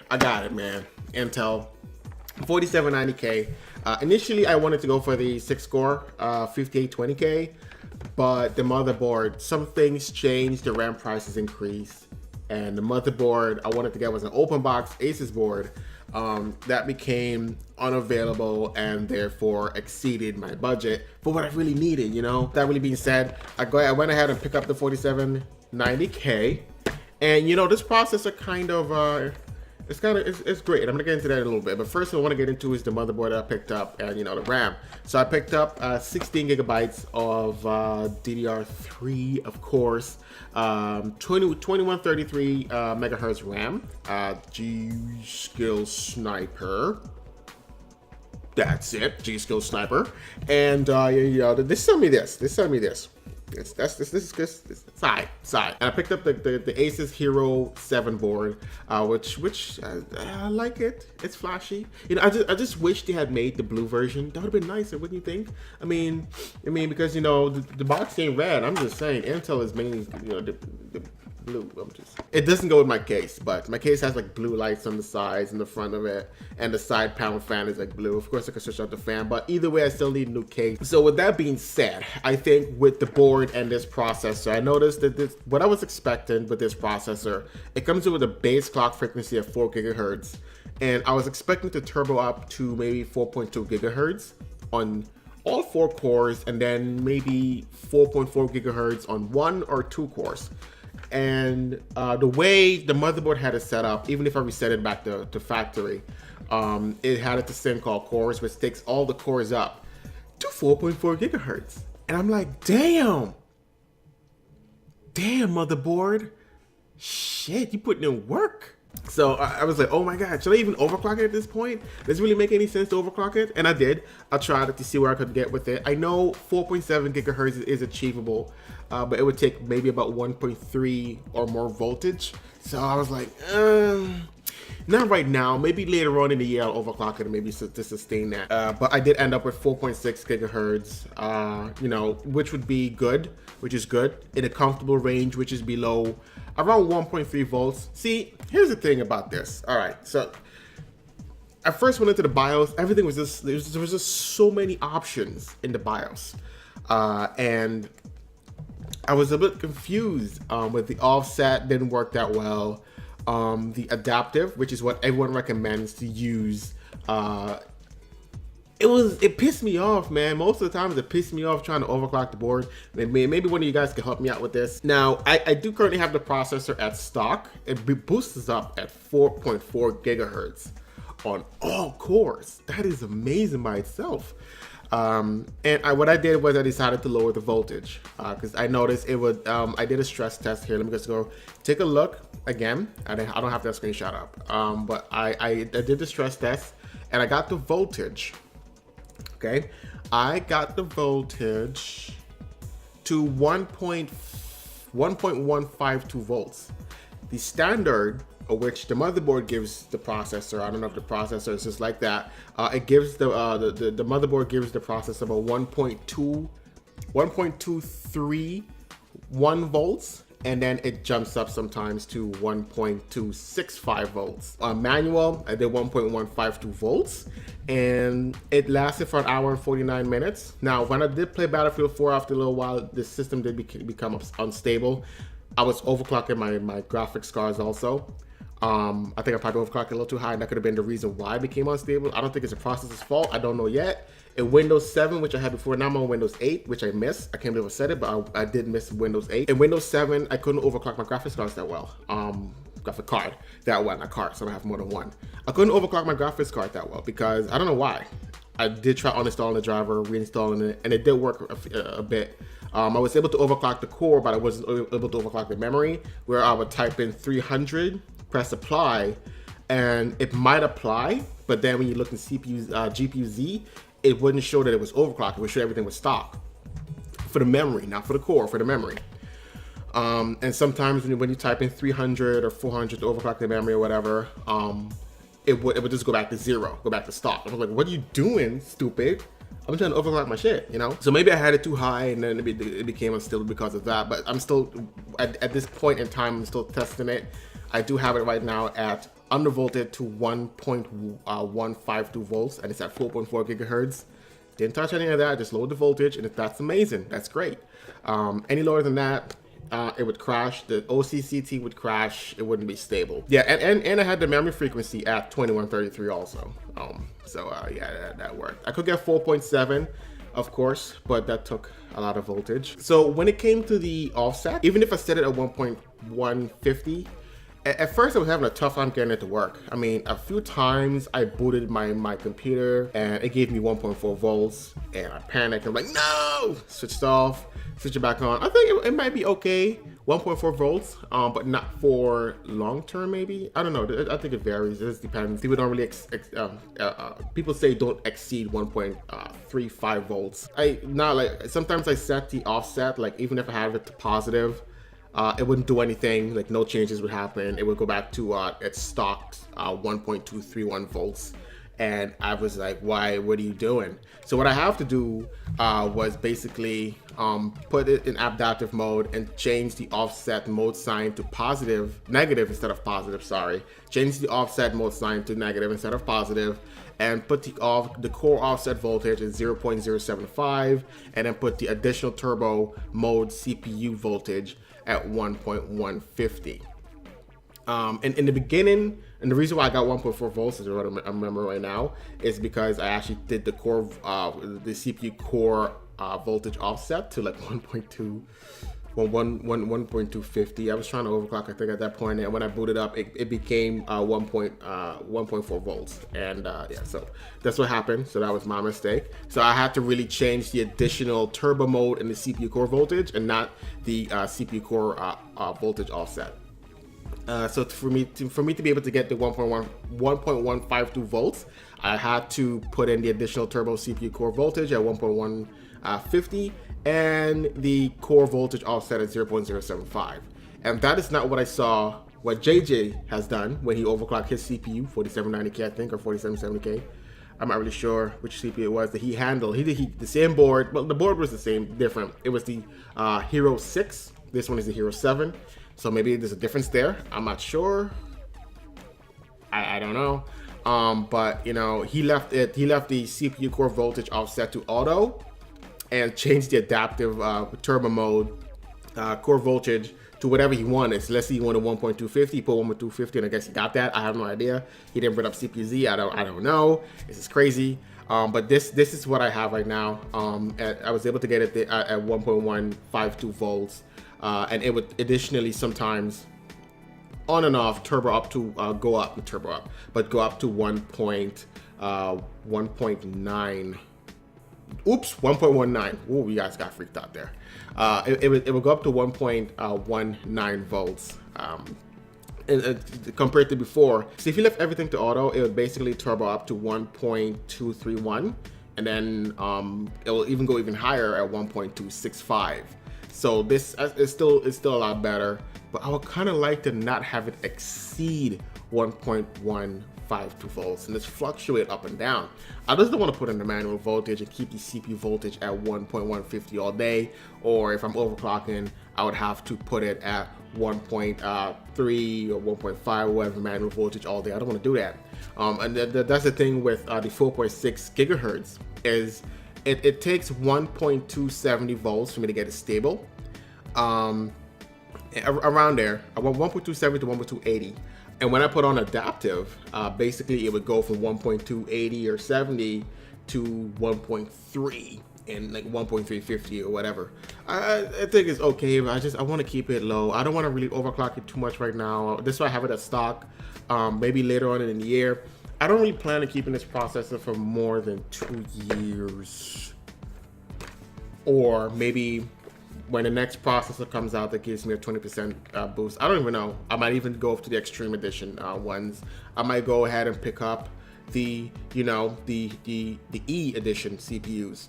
I got it, man. Intel 4790K. Initially, I wanted to go for the 6-core 5820K, but the motherboard, some things changed, the RAM prices increased, and the motherboard I wanted to get was an open box Asus board that became unavailable and therefore exceeded my budget for what I really needed, you know? That really being said, I went ahead and picked up the 4790K, and you know, this processor kind of it's great. I'm gonna get into that in a little bit, but first I want to get into is the motherboard that I picked up and, you know, the RAM. So I picked up 16 gigabytes of DDR3, of course, 2133 megahertz RAM, G.Skill Sniper. That's it, G.Skill Sniper. And you know, they sent me this. This is side. And I picked up the Asus Hero 7 board, which I like it. It's flashy. You know, I just wish they had made the blue version. That would have been nicer, wouldn't you think? I mean, because you know the box ain't red. I'm just saying Intel is mainly, you know, the blue. It doesn't go with my case, but my case has like blue lights on the sides and the front of it, and the side panel fan is like blue. Of course I can switch out the fan, but either way I still need a new case. So with that being said, I think with the board and this processor, I noticed that what I was expecting with this processor, it comes in with a base clock frequency of 4 gigahertz, and I was expecting to turbo up to maybe 4.2 gigahertz on all 4 cores, and then maybe 4.4 gigahertz on 1 or 2 cores. And the way the motherboard had it set up, even if I reset it back to factory, it had it to SymCall cores, which takes all the cores up to 4.4 gigahertz. And I'm like, damn motherboard, shit, you putting in work. So I was like, oh my God, should I even overclock it at this point? Does it really make any sense to overclock it? And I did. I tried it to see where I could get with it. I know 4.7 gigahertz is achievable, but it would take maybe about 1.3 or more voltage. So I was like, not right now. Maybe later on in the year I'll overclock it and maybe to sustain that. But I did end up with 4.6 gigahertz, you know, which would be good, which is good in a comfortable range, which is below around 1.3 volts. See, here's the thing about this. All right, so I first went into the BIOS. Everything was just, there was just so many options in the BIOS, and I was a bit confused with the offset. Didn't work that well. The adaptive, which is what everyone recommends to use, it pissed me off, man. Most of the times it pissed me off trying to overclock the board. Maybe one of you guys can help me out with this. Now, I do currently have the processor at stock. It boosts up at 4.4 gigahertz on all cores. That is amazing by itself. And what I did was I decided to lower the voltage because I noticed it would, I did a stress test here. Let me just go take a look again. I don't have that screenshot up, but I did the stress test and I got the voltage. Okay, I got the voltage to 1.152 volts. The standard, which the motherboard gives the processor, I don't know if the processor is just like that, it gives the motherboard gives the processor about 1.231 volts, and then it jumps up sometimes to 1.265 volts. Manual, I did 1.152 volts, and it lasted for an hour and 49 minutes. Now, when I did play Battlefield 4 after a little while, the system did become unstable. I was overclocking my graphics cards also. I think I probably overclocked it a little too high, and that could have been the reason why it became unstable. I don't think it's the processor's fault. I don't know yet. In Windows 7, which I had before, now I'm on Windows 8, which I missed. I can't believe I said it, but I did miss Windows 8. In Windows 7, I couldn't overclock my graphics cards that well. Graphic card that well, not card, so I have more than one. I couldn't overclock my graphics card that well because I don't know why. I did try uninstalling the driver, reinstalling it, and it did work a bit. I was able to overclock the core, but I wasn't able to overclock the memory, where I would type in 300, press apply, and it might apply, but then when you look in GPU-Z, it wouldn't show that it was overclocked. It would show everything was stock for the memory, not for the core, for the memory. And sometimes when you type in 300 or 400 to overclock the memory or whatever, it would just go back to zero, go back to stock. I was like, what are you doing, stupid? I'm trying to overclock my shit, you know? So maybe I had it too high and then it became unstable because of that, but I'm still, at this point in time, I'm still testing it. I do have it right now at undervolted to 1.152 volts, and it's at 4.4 gigahertz. Didn't touch any of that, just lowered the voltage, and that's amazing. That's great. Any lower than that, it would crash. The OCCT would crash. It wouldn't be stable. Yeah, and I had the memory frequency at 2133 also. Yeah, that worked. I could get 4.7, of course, but that took a lot of voltage. So when it came to the offset, even if I set it at 1.150, at first I was having a tough time getting it to work. I mean, a few times I booted my computer and it gave me 1.4 volts and I panicked. I'm like, no! Switched off, switch it back on. I think it might be okay, 1.4 volts, but not for long term maybe. I don't know, I think it varies, it just depends. People don't really, people say don't exceed 1.35 volts. Sometimes I set the offset, like even if I have it to positive, it wouldn't do anything, like no changes would happen. It would go back to its stock 1.231 volts. And I was like, why, what are you doing? So what I have to do was basically put it in adaptive mode and change the offset mode sign to negative instead of positive, sorry. Change the offset mode sign to negative instead of positive, and put the core offset voltage at 0.075, and then put the additional turbo mode CPU voltage at 1.150. And in the beginning, and the reason why I got 1.4 volts is what I remember right now, is because I actually did the core, the CPU core voltage offset to like 1.250. I was trying to overclock, I think, at that point, and when I booted up, it became 1.4 volts, and yeah, so that's what happened. So that was my mistake. So I had to really change the additional turbo mode in the CPU core voltage, and not the CPU core voltage offset. So for me to be able to get the 1.152 volts, I had to put in the additional turbo CPU core voltage at 1.150 and the core voltage offset at 0.075. And that is not what I saw what JJ has done when he overclocked his CPU, 4790K I think, or 4770K. I'm not really sure which CPU it was that he handled. He did the same board, but the board was the same, different. It was the Hero 6. This one is the Hero 7. So maybe there's a difference there. I'm not sure. I don't know. But you know, he left the CPU core voltage offset to auto and changed the adaptive turbo mode core voltage to whatever he wanted. So let's say he wanted 1.250, he put 1.250, and I guess he got that. I have no idea. He didn't bring up CPZ. I don't know. This is crazy. But this is what I have right now. I was able to get it at 1.152 volts. And it would additionally sometimes on and off turbo up to go up to 1.9. Oops, 1.19. Oh, you guys got freaked out there. It would go up to 1.19 volts. Compared to before. So if you left everything to auto, it would basically turbo up to 1.231, and then it will even go even higher at 1.265. So this is still a lot better, but I would kind of like to not have it exceed 1.152 volts and just fluctuate up and down. I just don't want to put in the manual voltage and keep the CPU voltage at 1.150 all day, or if I'm overclocking, I would have to put it at 1.3 or 1.5 or whatever manual voltage all day. I don't want to do that. And that's the thing with the 4.6 gigahertz is it takes 1.270 volts for me to get it stable. Around there, I want 1.270 to 1.280. And when I put on adaptive, basically it would go from 1.280 or 70 to 1.3 and like 1.350 or whatever. I think it's okay, but I want to keep it low. I don't want to really overclock it too much right now. This is why I have it at stock. Maybe later on in the year. I don't really plan on keeping this processor for more than 2 years. Or maybe when the next processor comes out that gives me a 20% boost. I don't even know. I might even go to the Extreme Edition ones. I might go ahead and pick up the E Edition CPUs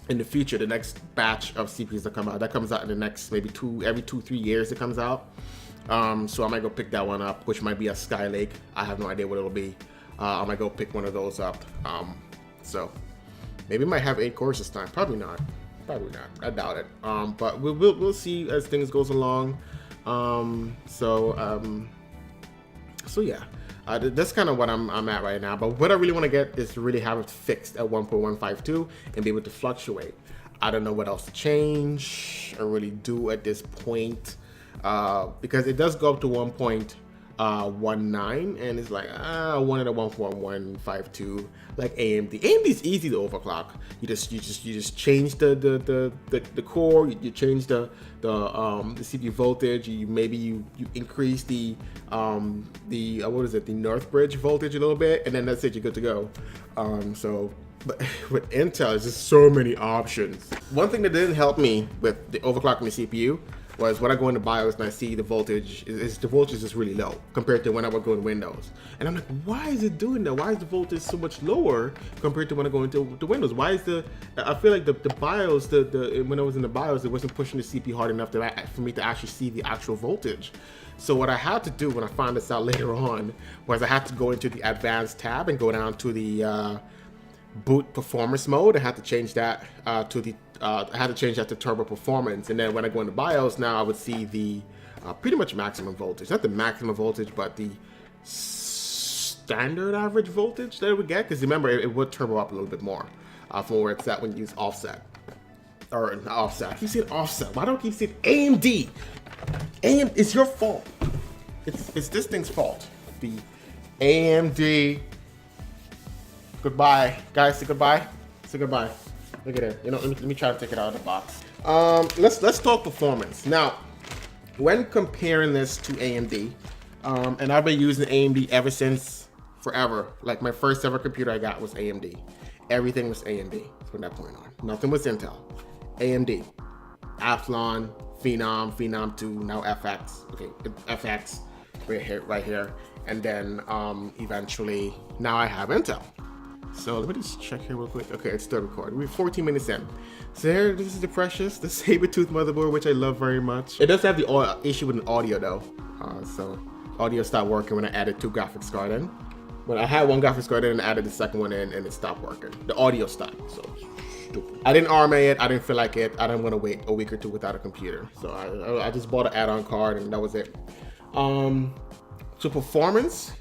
in the future. The next batch of CPUs that come out. That comes out in the next maybe every 2-3 years it comes out. So I might go pick that one up, which might be a Skylake. I have no idea what it'll be. I might go pick one of those up. So maybe it might have 8 cores this time. Probably not. I doubt it. But we'll see as things goes along. So yeah. That's kind of what I'm at right now. But what I really want to get is to really have it fixed at 1.152 and be able to fluctuate. I don't know what else to change or really do at this point, because it does go up to 1.19, and it's like I wanted a 1.152 like AMD. AMD is easy to overclock. You just change the core, you change the CPU voltage. You increase the what is it, the Northbridge voltage a little bit, and then that's it, you're good to go. But with Intel, there's just so many options. One thing that didn't help me with the overclocking the CPU was when I go into BIOS and I see the voltage is really low compared to when I would go in Windows. And I'm like, why is it doing that? Why is the voltage so much lower compared to when I go into the Windows? Why is I feel like the BIOS, when I was in the BIOS, it wasn't pushing the CPU hard enough for me to actually see the actual voltage. So what I had to do when I found this out later on was I had to go into the advanced tab and go down to the boot performance mode. I had to change that to turbo performance, and then when I go into BIOS now, I would see the pretty much maximum voltage, not the maximum voltage, but the standard average voltage that it would get, because remember it would turbo up a little bit more from where it's at when you use offset, or not offset. I keep saying offset. Why don't I keep saying AMD? AMD, it's your fault. It's this thing's fault. The AMD. Goodbye, guys. Say goodbye. Say goodbye. Look at it. You know, let me try to take it out of the box. Let's talk performance now. When comparing this to AMD, and I've been using AMD ever since forever. Like my first ever computer I got was AMD. Everything was AMD from that point on. Nothing was Intel. AMD, Athlon, Phenom 2, now FX. Okay, FX right here, and then eventually now I have Intel. So let me just check here real quick. Okay, it's still recording. We're 14 minutes in. So here, this is the Sabertooth motherboard, which I love very much. It does have the issue with an audio though. So audio stopped working when I added 2 graphics cards in. When I had 1 graphics card in and added the second one in, and it stopped working. The audio stopped. So stupid. I didn't RMA it. I didn't feel like it. I didn't want to wait a week or 2 without a computer. So I just bought an add-on card, and that was it. So performance,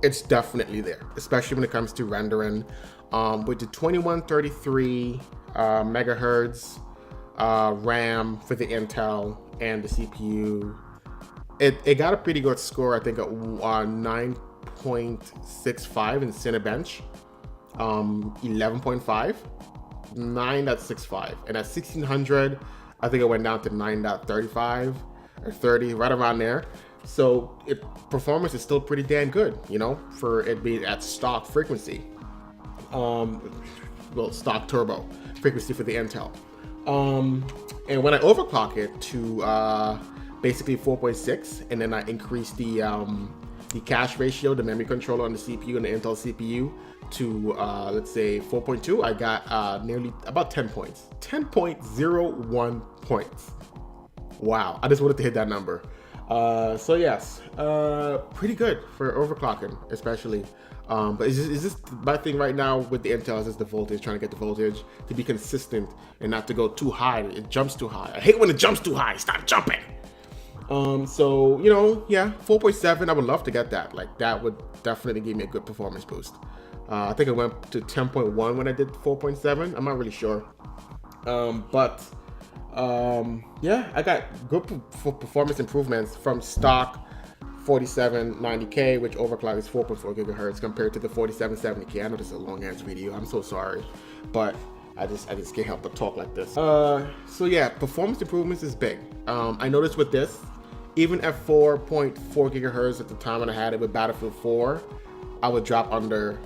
it's definitely there, especially when it comes to rendering. With the 2133 megahertz RAM for the Intel and the CPU, it got a pretty good score. I think at 9.65 in Cinebench, 11.5, 9.65, and at 1600, I think it went down to 9.35 or 30, right around there. So performance is still pretty damn good, you know, for it being at stock frequency. Well, stock turbo frequency for the Intel. And when I overclock it to basically 4.6, and then I increase the cache ratio, the memory controller on the CPU and the Intel CPU to let's say 4.2, I got nearly about 10 points, 10.01 points. Wow, I just wanted to hit that number. So yes, pretty good for overclocking, especially. But it's just my thing right now with the Intel is just the voltage, trying to get the voltage to be consistent and not to go too high. It jumps too high. I hate when it jumps too high. Stop jumping. So, you know, yeah, 4.7, I would love to get that. Like, that would definitely give me a good performance boost. I think I went to 10.1 when I did 4.7. I'm not really sure. Yeah, I got good performance improvements from stock 4790K, which overclock is 4.4 gigahertz compared to the 4770K. I know this is a long ass video. I'm so sorry, but I just can't help but talk like this. So yeah, performance improvements is big. I noticed with this, even at 4.4 gigahertz at the time when I had it with Battlefield 4, I would drop to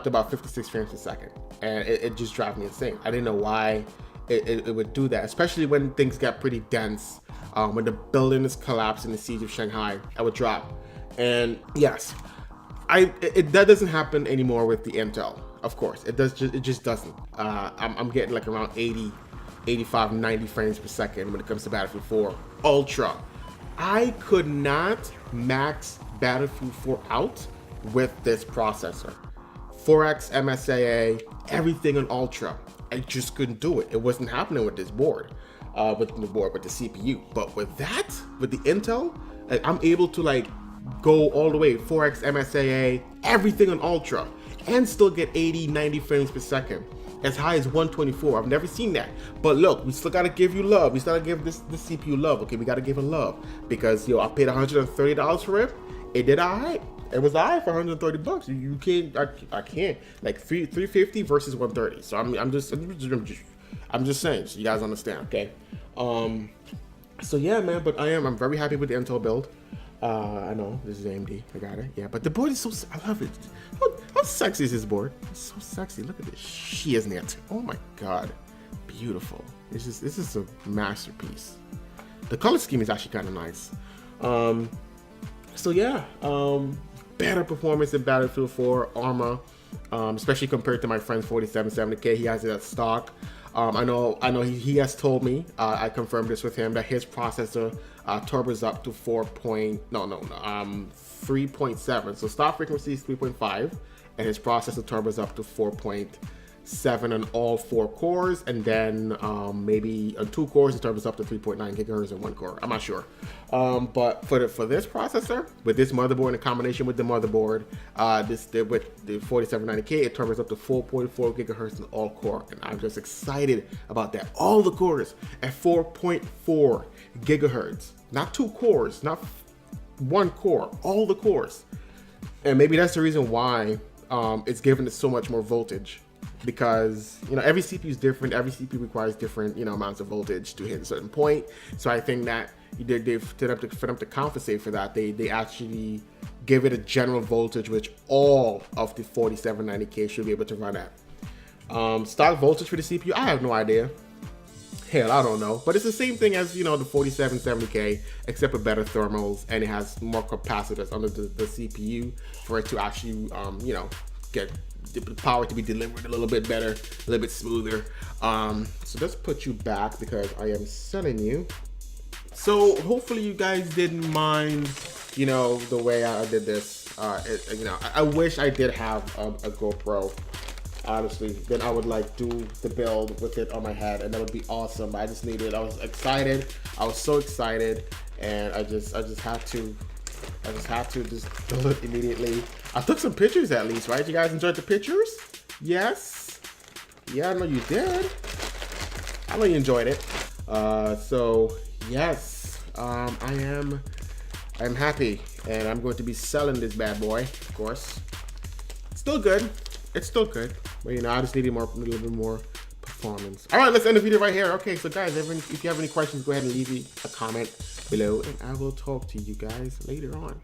about 56 frames per second, and it just drives me insane. I didn't know why it would do that, especially when things got pretty dense. When the building is collapsed in the siege of Shanghai, I would drop. And yes, that doesn't happen anymore with the Intel. Of course, it just doesn't. I'm getting like around 80, 85, 90 frames per second when it comes to Battlefield 4 Ultra. I could not max Battlefield 4 out with this processor. 4X MSAA, everything on Ultra. I just couldn't do it. It wasn't happening with this board, with the CPU. But with the Intel, like, I'm able to like go all the way, 4x MSAA, everything on ultra, and still get 80, 90 frames per second. As high as 124. I've never seen that. But look, we still gotta give you love. We still gotta give this CPU love. Okay, we gotta give it love. Because yo, I paid $130 for it. It did alright. It was alright for 130 bucks. You can't, I can't. Like 350 versus 130. So I'm just saying, so you guys understand, okay? So yeah, man, but I'm very happy with the Intel build. I know this is AMD. I got it. Yeah, but the board is so. I love it. How sexy is this board? It's so sexy. Look at this shiznit. Oh my god, beautiful. This is a masterpiece. The color scheme is actually kind of nice. So yeah, better performance in Battlefield 4 Arma, especially compared to my friend's 4770K. He has it at stock. I know he has told me, I confirmed this with him, that his processor turbos up to 3.7. So stop frequency is 3.5, and his processor turbos up to 4.7 on all 4 cores, and then maybe on 2 cores it turbos up to 3.9 gigahertz on 1 core. I'm not sure, but for this processor, with this motherboard in combination with the motherboard, with the 4790K, it turbos up to 4.4 gigahertz on all core, and I'm just excited about that. All the cores at 4.4 gigahertz, not 2 cores, not 1 core, all the cores. And maybe that's the reason why it's given it so much more voltage, because every CPU is different. Every CPU requires different amounts of voltage to hit a certain point. So I think that for them to compensate for that, they actually give it a general voltage which all of the 4790K should be able to run at. Stock voltage for the CPU, I have no idea. Hell, I don't know, but it's the same thing as the 4770K, except with better thermals, and it has more capacitors under the CPU for it to actually get the power to be delivered a little bit better, a little bit smoother. So let's put you back because I am selling you. So hopefully you guys didn't mind the way I did this. I wish I did have a GoPro. Honestly, then I would do the build with it on my head, and that would be awesome. I was excited. I was so excited, and I just had to just build it immediately. I took some pictures at least, right? You guys enjoyed the pictures? Yes. Yeah, I know you did. I know you enjoyed it. So yes, I am happy, and I'm going to be selling this bad boy, of course. Still good. It's still good, but I just needed a little bit more performance. All right, let's end the video right here. Okay, so guys, if you have any questions, go ahead and leave me a comment below, and I will talk to you guys later on.